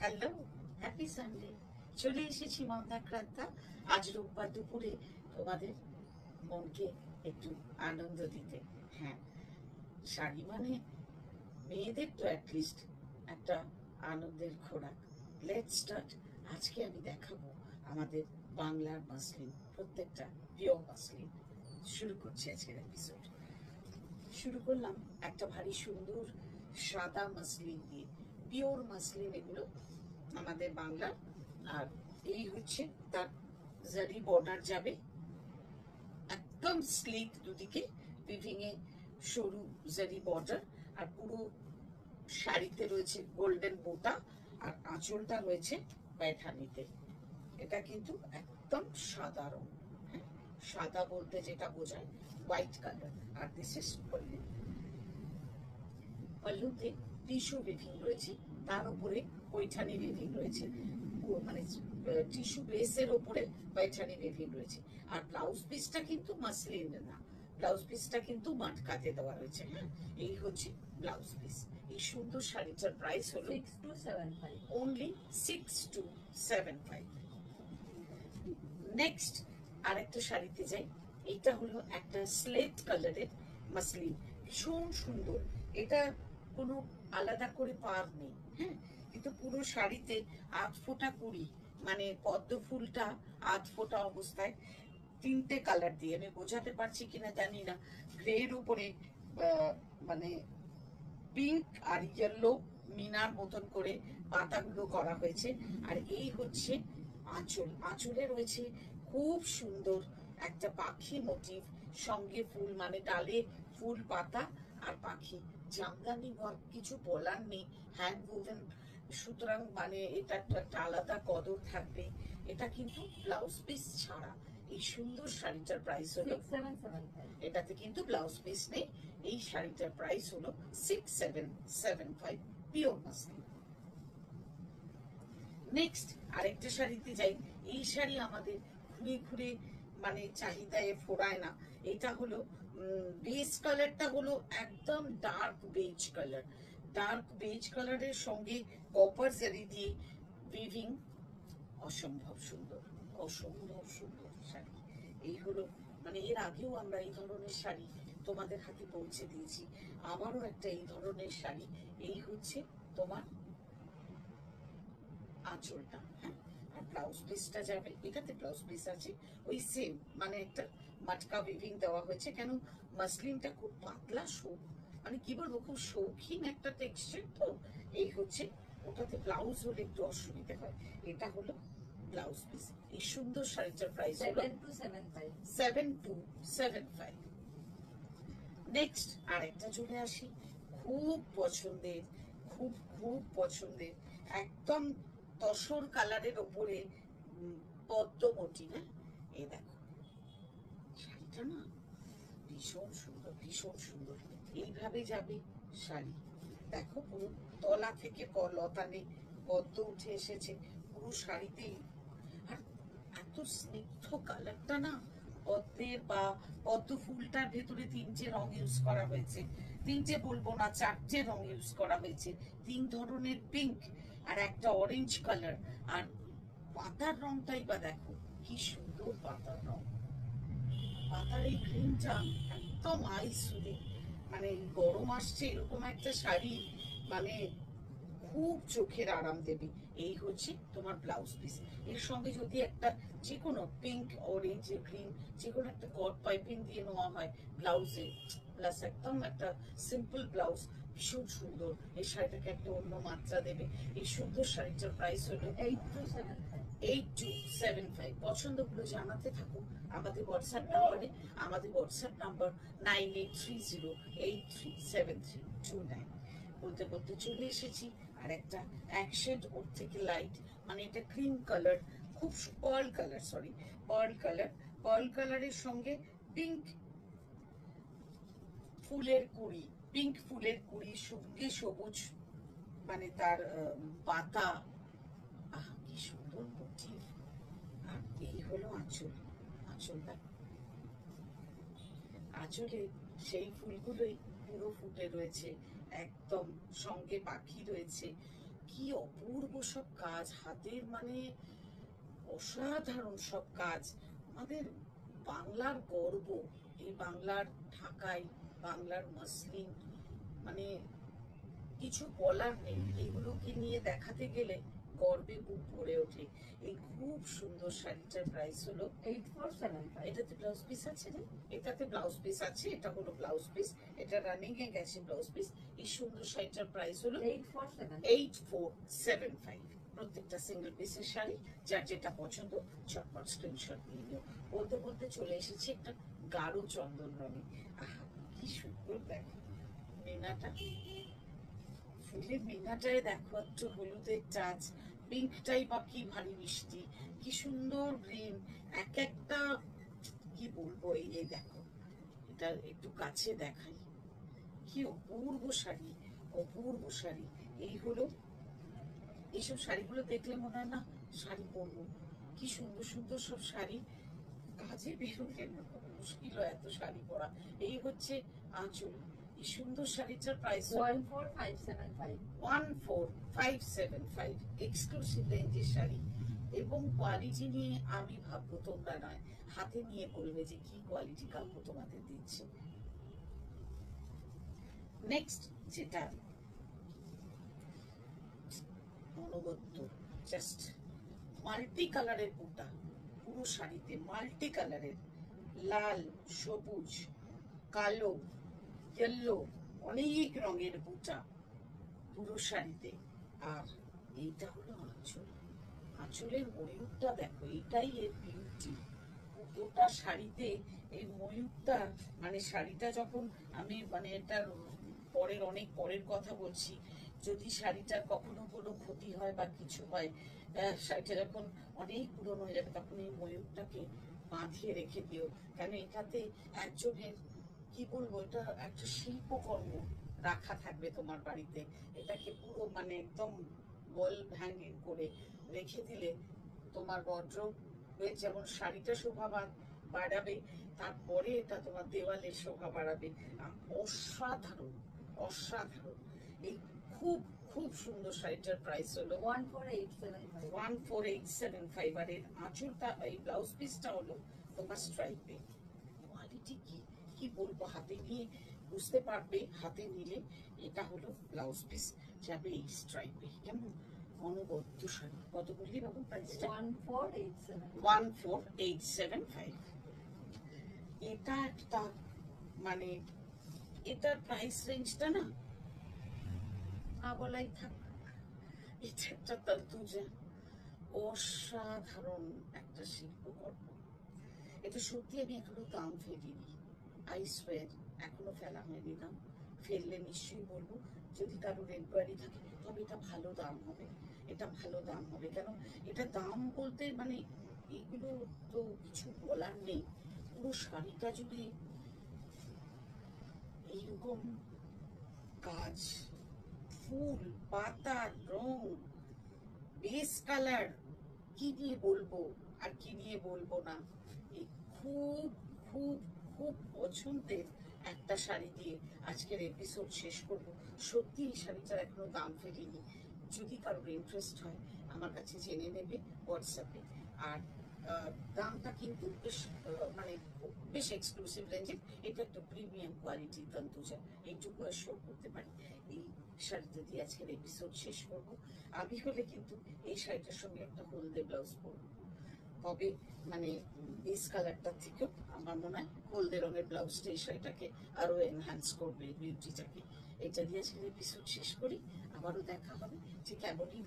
Hello, happy Sunday. চলে এসেছি মন্দাক্রান্তা আজ রোববার দুপুরে তোমাদের মনকে একটু আনন্দ দিতে। হ্যাঁ, শাড়ি মানে মেয়েদের তো অ্যাটলিস্ট একটা আনন্দের খোরাক। Let's start. আজকে আমি দেখাবো আমাদের বাংলার মাসলিন, প্রত্যেকটা পিওর মাসলিন। শুরু করছি আজকের এপিসোড। শুরু করলাম একটা ভারী সুন্দর সাদা মাসলিন দিয়ে। পিওর মাসলিন এগুলো আমাদের বাংলার। আর এই হচ্ছে তার জারি বর্ডার যাবে, একদম স্লিক দুদিকে উইভিং এ সরু জারি বর্ডার। আর পুরো শাড়িতে রয়েছে গোল্ডেন বোটা, আর আঁচলটা রয়েছে প্যাঠানিতে। এটা কিন্তু একদম সাদা রং। হ্যাঁ, সাদা বলতে যেটা বোঝায় হোয়াইট কালার। আর দিস ইজ পল্লু। পল্লুতে টিস্যু উইভিং রয়েছে, তার উপরে পৈঠানি উইভিং রয়েছে, মানে টিস্যু বেসের ওপরে পৈঠানি উইভিং রয়েছে। আর ব্লাউজ পিসটা কিন্তু মাসলিন না, ব্লাউজ পিসটা কিন্তু মাটকাতে দেওয়া রয়েছে। হ্যাঁ, এই হচ্ছে ব্লাউজ পিস। এই সুন্দর শাড়িটার প্রাইস হলো 6275 অনলি 6275। নেক্সট আরেকটা শাড়িতে যাই। এটা হলো একটা স্লেট কালারের মাসলিন, ভীষণ সুন্দর। এটা কোনো আলাদা করে পার নেই। হ্যাঁ, কিন্তু পুরো শাড়িতে 8 ফোঁটা কুড়ি, মানে পদ্ম ফুলটা 8 ফোঁটা অবস্থায় তিনটে কালার দিয়ে, আমি বোঝাতে পারছি কিনা জানি না, গ্রের উপরে মানে পিঙ্ক আর ইয়েলো মিনার মতন করে পাতাগুলো করা হয়েছে। আর এই হচ্ছে আঁচল। আঁচলে রয়েছে খুব সুন্দর একটা পাখি মোটিভ, সঙ্গে ফুল, মানে ডালে ফুল, পাতা আর পাখি। জামদানি ওয়ার্ক কিছু বলার নেই, হ্যান্ড উভেন, সুতরাং মানে এটা একটা আলাদা কদর থাকবে। এটা কিন্তু ব্লাউজ পিস ছাড়া। এই সুন্দর শাড়িটার প্রাইস হলো, 6775 এটাতে কিন্তু ব্লাউজ পিস নেই। এই শাড়িটার প্রাইস হলো 6775, পিওর মাসলিন। নেক্সট আরেকটা শাড়িতে যাই। এই শাড়ি আমাদের ঘুরে ঘুরে মানে চাহিদায় ফোরায় না। এটা হলো বেস কালারটা হলো একদম dark beige colour. Dark beige কালারের সঙ্গে কপার জারি দিয়ে উইভিং, অসম্ভব সুন্দর, অসম্ভব সুন্দর শাড়ি। এই হলো, মানে এর আগেও আমরা এই ধরনের শাড়ি তোমাদের হাতে পৌঁছে দিয়েছি। আমারও একটা এই ধরনের শাড়ি। এই হচ্ছে তোমার আঁচলটা। হ্যাঁ, আর ব্লাউজ পিসটা যাবে, এটাতে ব্লাউজ পিস আছে ওই সেম, মানে একটা মাটকা উইভিং দেওয়া হয়েছে। কেন, মাসলিনটা খুব পাতলা মানে কি বলবো, খুব শৌখিন একটা টেক্সচার তো। এই হচ্ছে, ওটাতে ব্লাউজ হলে একটু অসুবিধা হয়। এটা হলো ব্লাউজ পিস। এই সুন্দর শাড়িটার প্রাইস হলো 7275 7275। নেক্সট আরেকটা চলে আসি, খুব পছন্দের, খুব খুব পছন্দের, একদম তসর কালারের ওপরে পদ্ম মোটি। না, এই দেখো শাড়িটা না ভীষণ সুন্দর, ভীষণ সুন্দর। এইভাবে যাবে শাড়ি, দেখো পুরো তলা থেকে লতানে পদ্ম উঠে এসেছে পুরো শাড়িতেই। আর এত স্নিগ্ধ কালারটা না, পদ্মের বা পদ্ম ফুলটার ভেতরে 3টে রং ইউজ করা হয়েছে। 3টে বলবো না, 4টে রং ইউজ করা হয়েছে। 3 ধরনের পিঙ্ক আর একটা অরেঞ্জ কালার। আর পাতার রংটাই বা দেখো কি সুন্দর পাতার রং। পাতার এই গ্রিনটা একদম আইসুদি, মানে গরম আসছে এরকম একটা শাড়ি, মানে খুব চোখের আরাম দেবে। এই হচ্ছে তোমার ব্লাউজ পিস। এর সঙ্গে যদি একটা যে কোনো পিঙ্ক, অরেঞ্জ, গ্রিন, যে কোনো একটা কট পাইপিং দিয়ে নেওয়া হয় ব্লাউজে, প্লাস একদম একটা সিম্পল ব্লাউজ, ভীষণ সুন্দর। এই শাড়িটাকে একটা অন্য মাত্রা দেবে। এই সুন্দর শাড়িটার প্রাইস হলো 8275 8275। পছন্দগুলো জানাতে থাকুন আমাদের হোয়াটসঅ্যাপ নাম্বারে। আমাদের হোয়াটসঅ্যাপ নাম্বার 9830837329। বলতে বলতে চলে এসেছি আর একটা অ্যাকশেড ওর থেকে লাইট, মানে এটা ক্রিম কালার, খুব pearl colour, sorry pearl colour. Pearl কালারের সঙ্গে পিঙ্ক ফুলের কুড়ি, পিঙ্ক ফুলের কুড়ি, সঙ্গে সবুজ, মানে তার পাতা। আহ, কি সুন্দর মোটিভ। আর এই হলো আঁচল। আঁচলটা, আঁচলে সেই ফুলগুলোই পুরো ফুটে রয়েছে, একদম সঙ্গে পাখি রয়েছে। কি অপূর্ব সব কাজ, হাতের মানে অসাধারণ সব কাজ। আমাদের বাংলার গর্ব, এই বাংলার ঢাকাই, বাংলার মসলিন, মানে কিছু বলার নেই। এগুলোকে নিয়ে দেখাতে গেলে গর্বে বুক ভরে ওঠে। এই খুব সুন্দর শাড়িটার প্রাইস হলো 8475. এটাতে ব্লাউজ পিস আছে না? এটাতে ব্লাউজ পিস আছে, এটা হলো ব্লাউজ পিস, এটা রানিং এ গেছে ব্লাউজ পিস। এই সুন্দর শাড়িটার প্রাইস হলো 847. 8475। প্রত্যেকটা সিঙ্গেল পিসের শাড়ি, যার যেটা পছন্দ চটপট স্ক্রিনশট নিয়ে নিও। বলতে বলতে চলে এসেছি একটা গাঢ় চন্দন রঙে। আহা, কি সুন্দর দেখো মিনাটা, ফুলের মিনাটায় দেখো একটু হলুদের টাচ, পিঙ্কটাই বা কি ভারী মিষ্টি, কি সুন্দর গ্রিন, এক একটা কি বলবো। এই যে দেখো, এটা একটু কাছে দেখাই, কি অপূর্ব শাড়ি, অপূর্ব শাড়ি। এই হলো, এইসব শাড়িগুলো দেখলে মনে হয় না শাড়ি পরবো। কি সুন্দর সুন্দর সব শাড়ি, কাজে বেরোলে মুশকিল হয় এত শাড়ি পরা। এই হচ্ছে আঁচল। এই সুন্দর শাড়িটার প্রাইস 14575. 14575, এক্সক্লুসিভ রেঞ্জের শাড়ি। এবং কোয়ালিটি নিয়ে আমি ভাববো, তোমরা নয়, হাতে নিয়ে বলবে যে কি কোয়ালিটি কাপড় তোমাদের দিচ্ছে। নেক্সট যেটা অনবদ্য, জাস্ট মাল্টি কালারের বুটা, পুরো শাড়িতে মাল্টি কালারের, লাল, সবুজ, কালো, ইয়েলো, অনেক রঙের বুটা পুরো শাড়িতে। আর এইটা হলো আঁচল, আঁচলের ময়ূরটা দেখো, এটাই এর বিউটি। গোটা শাড়িতে এই ময়ূরটা, মানে শাড়িটা যখন আমি, মানে এটার পরের অনেক পরের কথা বলছি, যদি শাড়িটার কখনো কোনো ক্ষতি হয় বা কিছু হয়, শাড়িটা যখন অনেক পুরনো হয়ে যাবে, তখন এই ময়ূরটাকে বাঁধিয়ে রেখে দিও। কেন এটাতে একজনের, কি বলবো, এটা একটা শিল্পকর্ম রাখা থাকবে তোমার বাড়িতে। এটাকে পুরো মানে একদম ওয়াল হ্যাঙ্গিং করে রেখে দিলে তোমার ওয়ার্ড্রোবে যেমন শাড়িটা শোভা বাড়াবে, তারপরে এটা তোমার দেওয়ালের শোভা বাড়াবে। অসাধারণ, অসাধারণ। এই খুব খুব সুন্দর শাড়িটার প্রাইস হলো 14875. 14875। আর এর আঁচলটা, এই ব্লাউজ পিসটা হলো তোমার স্ট্রাইপে। কোয়ালিটি কি কি বলবো, হাতে নিয়ে বুঝতে পারবে, হাতে নিলে। এটা হলো ব্লাউজ পিস, যাবে এই স্ট্রাইপে। কেমন অনবদ্য শাড়ি। কত বললি বাবু প্রাইসটা? 14875. 14875। এটা একটা, মানে এটার প্রাইস রেঞ্জটা না বলাই থাক। এটা একটা তন্তুজা, অসাধারণ একটা শিল্পকর্ম। এটা সত্যি আমি এখনো দাম ফেলিনি, আই সোয়ার, এখনো ফেলা হয়নি দাম। ফেললে নিশ্চয়ই বলবো। যদি কারোর এনকোয়ারি থাকে, তবে এটা ভালো দাম হবে, এটা ভালো দাম হবে। কেন এটা দাম বলতে, মানে এগুলো তো কিছু বলার নেই। পুরো শাড়িটা যদি এইরকম কাজ, ফুল, পাতা, রং, বেস কালার, কি নিয়ে বলবো আর কি নিয়ে বলবো না। এই খুব খুব খুব পছন্দের একটা শাড়ি দিয়ে আজকের এপিসোড শেষ করব। সত্যি এই শাড়িটার এখনো দাম ফেলিনি। যদি কারোর ইন্টারেস্ট হয়, আমার কাছে জেনে নেবে হোয়াটসঅ্যাপে। আর দামটা কিন্তু বেশ, মানে বেশ এক্সক্লুসিভ রেঞ্জের। এটা একটা প্রিমিয়াম কোয়ালিটির তন্তুজা, এইটুকু অ্যাসিওর করতে পারি। এই শাড়িটা দিয়ে আজকের এপিসোড শেষ করব। আমি হলে কিন্তু এই শাড়িটার সঙ্গে একটা হলদে ব্লাউজ পরবো। তবে মানে বেস কালারটার থেকেও আমার মনে হয় হলদে রঙের ব্লাউজটা এই শাড়িটাকে আরো এনহ্যান্স করবে, বিউটিটাকে। এটা দিয়ে আজকের এপিসোড শেষ করি। আবারও দেখা হবে, ঠিক এমনই